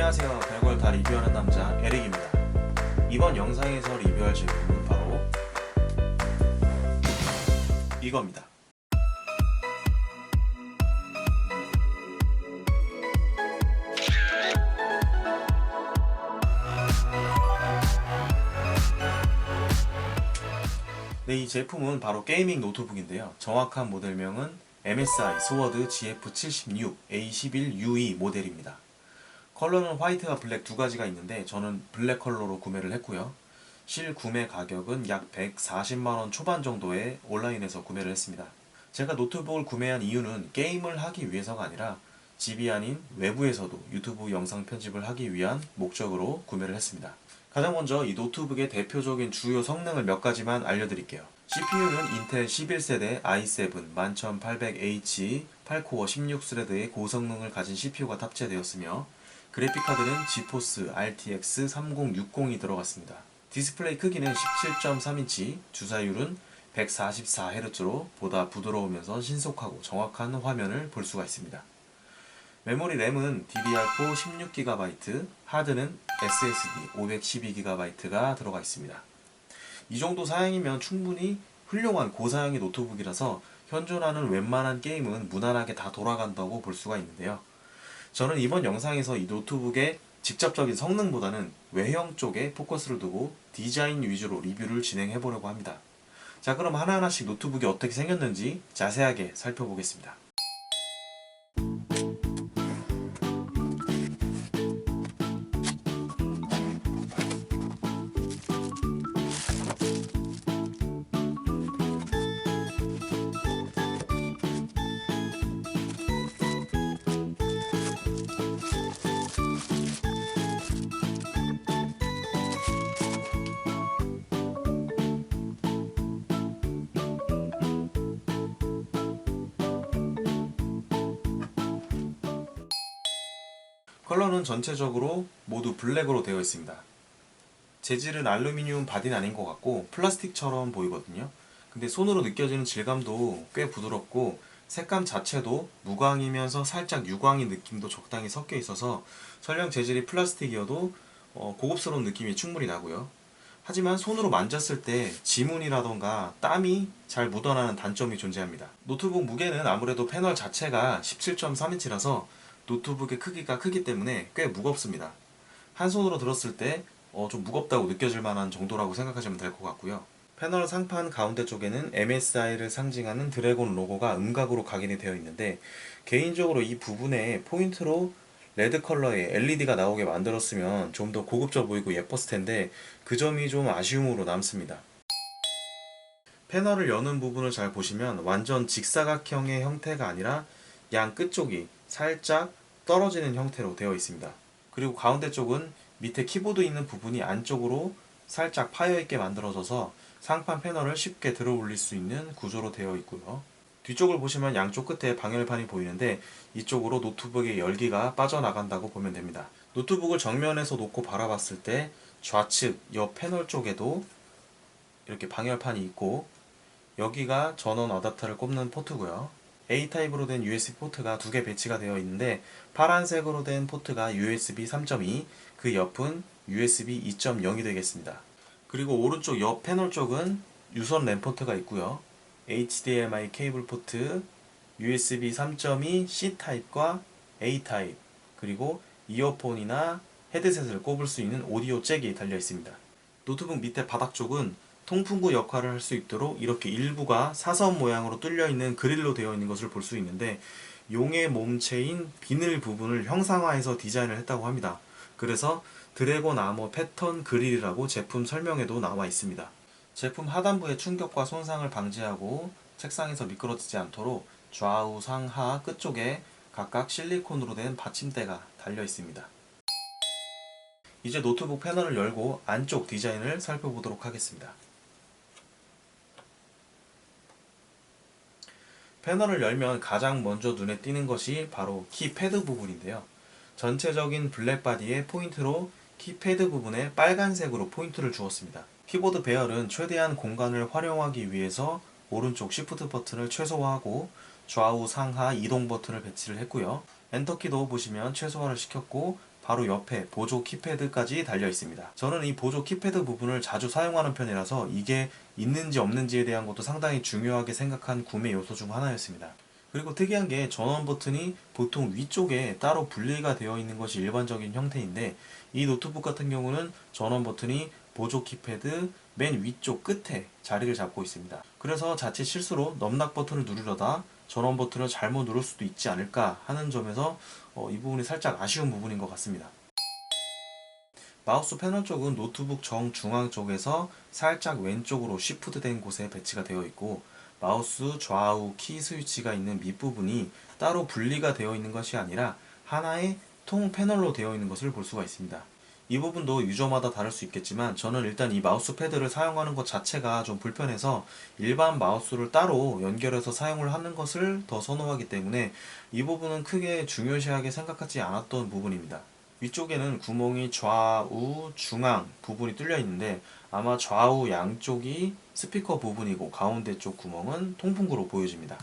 안녕하세요. 별걸 다 리뷰하는 남자 에릭입니다. 이번 영상에서 리뷰할 제품은 바로 이겁니다. 네, 이 제품은 바로 게이밍 노트북인데요. 정확한 모델명은 MSI 스워드 GF76 A11UE 모델입니다. 컬러는 화이트와 블랙 두 가지가 있는데 저는 블랙 컬러로 구매를 했고요. 실 구매 가격은 약 140만원 초반 정도에 온라인에서 구매를 했습니다. 제가 노트북을 구매한 이유는 게임을 하기 위해서가 아니라 집이 아닌 외부에서도 유튜브 영상 편집을 하기 위한 목적으로 구매를 했습니다. 가장 먼저 이 노트북의 대표적인 주요 성능을 몇 가지만 알려드릴게요. CPU는 인텔 11세대 i7 11800H 8코어 16스레드의 고성능을 가진 CPU가 탑재되었으며 그래픽카드는 지포스 RTX 3060이 들어갔습니다. 디스플레이 크기는 17.3인치, 주사율은 144Hz로 보다 부드러우면서 신속하고 정확한 화면을 볼 수가 있습니다. 메모리 램은 DDR4 16GB, 하드는 SSD 512GB가 들어가 있습니다. 이 정도 사양이면 충분히 훌륭한 고사양의 노트북이라서 현존하는 웬만한 게임은 무난하게 다 돌아간다고 볼 수가 있는데요. 저는 이번 영상에서 이 노트북의 직접적인 성능보다는 외형 쪽에 포커스를 두고 디자인 위주로 리뷰를 진행해 보려고 합니다. 자, 그럼 하나하나씩 노트북이 어떻게 생겼는지 자세하게 살펴보겠습니다. 컬러는 전체적으로 모두 블랙으로 되어 있습니다. 재질은 알루미늄 바디는 아닌 것 같고 플라스틱처럼 보이거든요. 근데 손으로 느껴지는 질감도 꽤 부드럽고 색감 자체도 무광이면서 살짝 유광인 느낌도 적당히 섞여 있어서 설령 재질이 플라스틱이어도 고급스러운 느낌이 충분히 나고요. 하지만 손으로 만졌을 때 지문이라던가 땀이 잘 묻어나는 단점이 존재합니다. 노트북 무게는 아무래도 패널 자체가 17.3인치라서 노트북의 크기가 크기 때문에 꽤 무겁습니다. 한 손으로 들었을 때 좀 무겁다고 느껴질 만한 정도라고 생각하시면 될 것 같고요. 패널 상판 가운데 쪽에는 MSI를 상징하는 드래곤 로고가 음각으로 각인이 되어 있는데 개인적으로 이 부분에 포인트로 레드 컬러의 LED가 나오게 만들었으면 좀 더 고급져 보이고 예뻤을 텐데 그 점이 좀 아쉬움으로 남습니다. 패널을 여는 부분을 잘 보시면 완전 직사각형의 형태가 아니라 양 끝쪽이 살짝 떨어지는 형태로 되어 있습니다. 그리고 가운데 쪽은 밑에 키보드 있는 부분이 안쪽으로 살짝 파여있게 만들어져서 상판 패널을 쉽게 들어 올릴 수 있는 구조로 되어 있고요. 뒤쪽을 보시면 양쪽 끝에 방열판이 보이는데 이쪽으로 노트북의 열기가 빠져나간다고 보면 됩니다. 노트북을 정면에서 놓고 바라봤을 때 좌측 옆 패널 쪽에도 이렇게 방열판이 있고 여기가 전원 어댑터를 꼽는 포트고요. A타입으로 된 USB 포트가 두 개 배치가 되어 있는데 파란색으로 된 포트가 USB 3.2, 그 옆은 USB 2.0이 되겠습니다. 그리고 오른쪽 옆 패널 쪽은 유선 램 포트가 있고요. HDMI 케이블 포트, USB 3.2 C타입과 A타입, 그리고 이어폰이나 헤드셋을 꼽을 수 있는 오디오 잭이 달려 있습니다. 노트북 밑에 바닥 쪽은 통풍구 역할을 할 수 있도록 이렇게 일부가 사선 모양으로 뚫려 있는 그릴로 되어 있는 것을 볼 수 있는데 용의 몸체인 비늘 부분을 형상화해서 디자인을 했다고 합니다. 그래서 드래곤 아머 패턴 그릴이라고 제품 설명에도 나와 있습니다. 제품 하단부의 충격과 손상을 방지하고 책상에서 미끄러지지 않도록 좌우 상하 끝쪽에 각각 실리콘으로 된 받침대가 달려 있습니다. 이제 노트북 패널을 열고 안쪽 디자인을 살펴보도록 하겠습니다. 패널을 열면 가장 먼저 눈에 띄는 것이 바로 키패드 부분인데요. 전체적인 블랙 바디의 포인트로 키패드 부분에 빨간색으로 포인트를 주었습니다. 키보드 배열은 최대한 공간을 활용하기 위해서 오른쪽 시프트 버튼을 최소화하고 좌우 상하 이동 버튼을 배치를 했고요. 엔터키도 보시면 최소화를 시켰고 바로 옆에 보조 키패드까지 달려 있습니다. 저는 이 보조 키패드 부분을 자주 사용하는 편이라서 이게 있는지 없는지에 대한 것도 상당히 중요하게 생각한 구매 요소 중 하나였습니다. 그리고 특이한 게 전원 버튼이 보통 위쪽에 따로 분리가 되어 있는 것이 일반적인 형태인데, 이 노트북 같은 경우는 전원 버튼이 보조 키패드 맨 위쪽 끝에 자리를 잡고 있습니다. 그래서 자칫 실수로 넘락 버튼을 누르려다 전원 버튼을 잘못 누를 수도 있지 않을까 하는 점에서 이 부분이 살짝 아쉬운 부분인 것 같습니다. 마우스 패널 쪽은 노트북 정중앙 쪽에서 살짝 왼쪽으로 시프트 된 곳에 배치가 되어 있고, 마우스 좌우 키 스위치가 있는 밑부분이 따로 분리가 되어 있는 것이 아니라 하나의 통 패널로 되어 있는 것을 볼 수가 있습니다. 이 부분도 유저마다 다를 수 있겠지만 저는 일단 이 마우스 패드를 사용하는 것 자체가 좀 불편해서 일반 마우스를 따로 연결해서 사용을 하는 것을 더 선호하기 때문에 이 부분은 크게 중요시하게 생각하지 않았던 부분입니다. 위쪽에는 구멍이 좌우 중앙 부분이 뚫려 있는데 아마 좌우 양쪽이 스피커 부분이고 가운데 쪽 구멍은 통풍구로 보여집니다.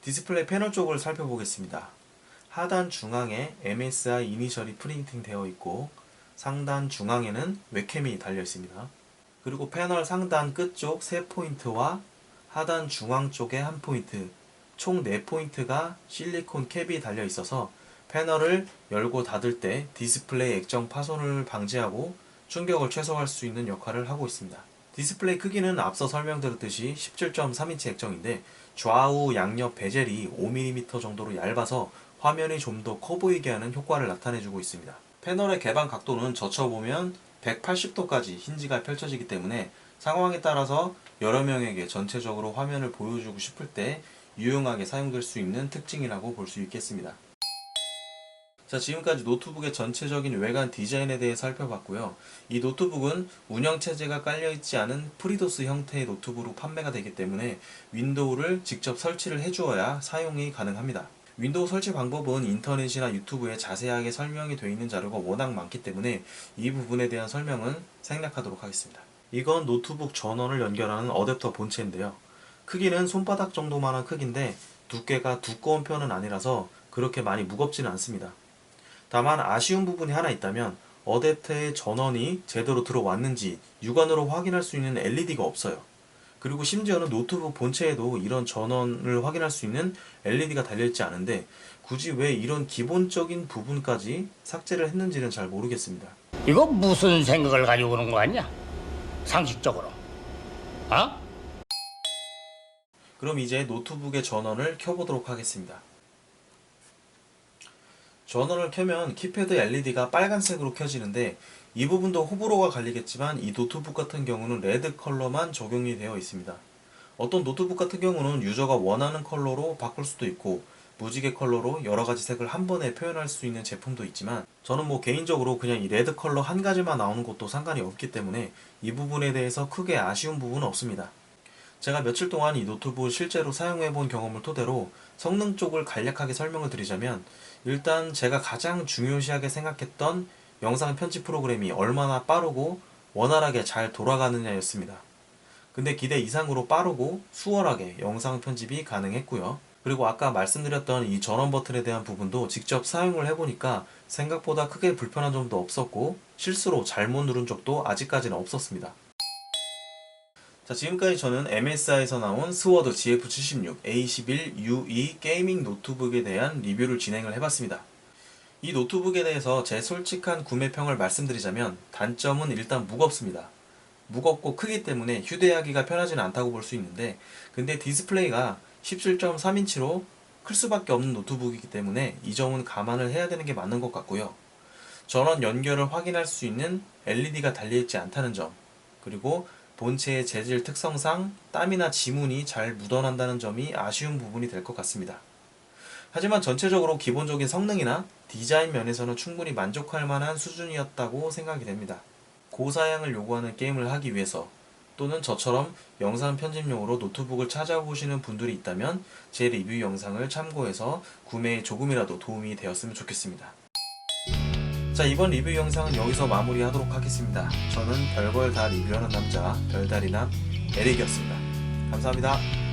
디스플레이 패널 쪽을 살펴보겠습니다. 하단 중앙에 MSI 이니셜이 프린팅 되어 있고 상단 중앙에는 웹캠이 달려 있습니다. 그리고 패널 상단 끝쪽 3포인트와 하단 중앙 쪽에 1포인트, 총 4포인트가 실리콘 캡이 달려 있어서 패널을 열고 닫을 때 디스플레이 액정 파손을 방지하고 충격을 최소화할 수 있는 역할을 하고 있습니다. 디스플레이 크기는 앞서 설명드렸듯이 17.3인치 액정인데 좌우 양옆 베젤이 5mm 정도로 얇아서 화면이 좀 더 커 보이게 하는 효과를 나타내주고 있습니다. 패널의 개방 각도는 젖혀보면 180도까지 힌지가 펼쳐지기 때문에 상황에 따라서 여러 명에게 전체적으로 화면을 보여주고 싶을 때 유용하게 사용될 수 있는 특징이라고 볼 수 있겠습니다. 자, 지금까지 노트북의 전체적인 외관 디자인에 대해 살펴봤고요. 이 노트북은 운영체제가 깔려있지 않은 프리도스 형태의 노트북으로 판매가 되기 때문에 윈도우를 직접 설치를 해주어야 사용이 가능합니다. 윈도우 설치 방법은 인터넷이나 유튜브에 자세하게 설명이 되어 있는 자료가 워낙 많기 때문에 이 부분에 대한 설명은 생략하도록 하겠습니다. 이건 노트북 전원을 연결하는 어댑터 본체인데요. 크기는 손바닥 정도만한 크기인데 두께가 두꺼운 편은 아니라서 그렇게 많이 무겁지는 않습니다. 다만 아쉬운 부분이 하나 있다면 어댑터의 전원이 제대로 들어왔는지 육안으로 확인할 수 있는 LED가 없어요. 그리고 심지어는 노트북 본체에도 이런 전원을 확인할 수 있는 LED가 달려있지 않은데 굳이 왜 이런 기본적인 부분까지 삭제를 했는지는 잘 모르겠습니다. 이거 무슨 생각을 가지고 그런 거 아니야? 상식적으로. 어? 그럼 이제 노트북의 전원을 켜보도록 하겠습니다. 전원을 켜면 키패드 LED가 빨간색으로 켜지는데 이 부분도 호불호가 갈리겠지만 이 노트북 같은 경우는 레드 컬러만 적용이 되어 있습니다. 어떤 노트북 같은 경우는 유저가 원하는 컬러로 바꿀 수도 있고 무지개 컬러로 여러가지 색을 한 번에 표현할 수 있는 제품도 있지만 저는 개인적으로 그냥 이 레드 컬러 한 가지만 나오는 것도 상관이 없기 때문에 이 부분에 대해서 크게 아쉬운 부분은 없습니다. 제가 며칠 동안 이 노트북을 실제로 사용해본 경험을 토대로 성능 쪽을 간략하게 설명을 드리자면 일단 제가 가장 중요시하게 생각했던 영상 편집 프로그램이 얼마나 빠르고 원활하게 잘 돌아가느냐였습니다. 근데 기대 이상으로 빠르고 수월하게 영상 편집이 가능했고요. 그리고 아까 말씀드렸던 이 전원 버튼에 대한 부분도 직접 사용을 해보니까 생각보다 크게 불편한 점도 없었고 실수로 잘못 누른 적도 아직까지는 없었습니다. 자, 지금까지 저는 MSI에서 나온 스워드 GF76 A11UE 게이밍 노트북에 대한 리뷰를 진행을 해봤습니다. 이 노트북에 대해서 제 솔직한 구매평을 말씀드리자면 단점은 일단 무겁습니다. 무겁고 크기 때문에 휴대하기가 편하지는 않다고 볼 수 있는데 근데 디스플레이가 17.3인치로 클 수밖에 없는 노트북이기 때문에 이 점은 감안을 해야 되는 게 맞는 것 같고요. 전원 연결을 확인할 수 있는 LED가 달려있지 않다는 점, 그리고 본체의 재질 특성상 땀이나 지문이 잘 묻어난다는 점이 아쉬운 부분이 될 것 같습니다. 하지만 전체적으로 기본적인 성능이나 디자인 면에서는 충분히 만족할 만한 수준이었다고 생각이 됩니다. 고사양을 요구하는 게임을 하기 위해서 또는 저처럼 영상 편집용으로 노트북을 찾아보시는 분들이 있다면 제 리뷰 영상을 참고해서 구매에 조금이라도 도움이 되었으면 좋겠습니다. 자, 이번 리뷰 영상은 여기서 마무리하도록 하겠습니다. 저는 별걸 다 리뷰하는 남자 별다리남 에릭이었습니다. 감사합니다.